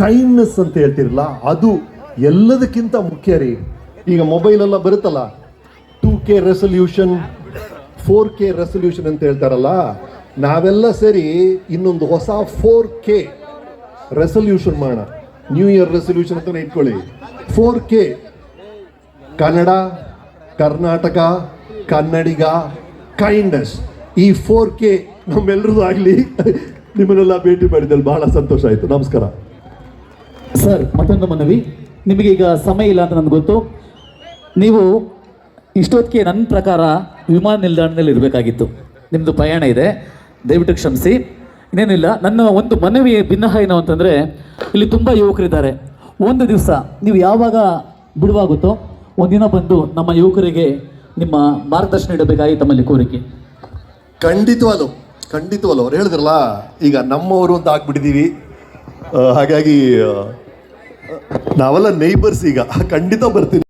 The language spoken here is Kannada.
ಕೈಂಡ್ನೆಸ್ ಅಂತ ಹೇಳ್ತಿರಲ್ಲ, ಅದು ಎಲ್ಲದಕ್ಕಿಂತ ಮುಖ್ಯ ರೀ. ಈಗ ಮೊಬೈಲ್ ಎಲ್ಲ ಬರುತ್ತಲ್ಲ, 2K ರೆಸಲ್ಯೂಷನ್, 4K ರೆಸಲ್ಯೂಷನ್ ಅಂತ ಹೇಳ್ತಾರಲ್ಲ, ನಾವೆಲ್ಲ ಸೇರಿ ಇನ್ನೊಂದು ಹೊಸ 4K ರೆಸಲ್ಯೂಷನ್ ಮಾಡೋಣ. ನ್ಯೂ ಇಯರ್ ರೆಸಲ್ಯೂಷನ್ ಅಂತ ಇಟ್ಕೊಳ್ಳಿ. 4K ಕನ್ನಡ, ಕರ್ನಾಟಕ, ಕನ್ನಡಿಗ, ಕೈಂಡ್ನೆಸ್, ಈ 4K ನಮ್ಮೆಲ್ಲರದು ಆಗಲಿ. ನಿಮ್ಮನ್ನೆಲ್ಲ ಭೇಟಿ ಮಾಡಿದಲ್ಲಿ ಬಹಳ ಸಂತೋಷ ಆಯಿತು. ನಮಸ್ಕಾರ ಸರ್. ಮತ್ತೊಂದು ಮನವಿ, ನಿಮಗೆ ಈಗ ಸಮಯ ಇಲ್ಲ ಅಂತ ನನಗೆ ಗೊತ್ತು. ನೀವು ಇಷ್ಟೊತ್ತಿಗೆ ನನ್ನ ಪ್ರಕಾರ ವಿಮಾನ ನಿಲ್ದಾಣದಲ್ಲಿ ಇರಬೇಕಾಗಿತ್ತು. ನಿಮ್ಮದು ಪ್ರಯಾಣ ಇದೆ, ದಯವಿಟ್ಟು ಕ್ಷಮಿಸಿ. ಇನ್ನೇನಿಲ್ಲ, ನನ್ನ ಒಂದು ಮನವಿ ಭಿನ್ನ ಏನು ಅಂತಂದರೆ, ಇಲ್ಲಿ ತುಂಬ ಯುವಕರಿದ್ದಾರೆ. ಒಂದು ದಿವಸ ನೀವು ಯಾವಾಗ ಬಿಡುವಾಗುತ್ತೋ ಒಂದಿನ ಬಂದು ನಮ್ಮ ಯುವಕರಿಗೆ ನಿಮ್ಮ ಮಾರ್ಗದರ್ಶನ ನೀಡಬೇಕಾಗಿ ತಮ್ಮಲ್ಲಿ ಕೋರಿಕೆ. ಖಂಡಿತವಲ್ಲ ಅವ್ರು ಹೇಳಿದ್ರಲ್ಲ, ಈಗ ನಮ್ಮವರು ಅಂತ ಆಗ್ಬಿಟ್ಟಿದ್ದೀವಿ. ಹಾಗಾಗಿ ನಾವೆಲ್ಲ ನೇಬರ್ಸ್, ಈಗ ಖಂಡಿತ ಬರ್ತೀನಿ.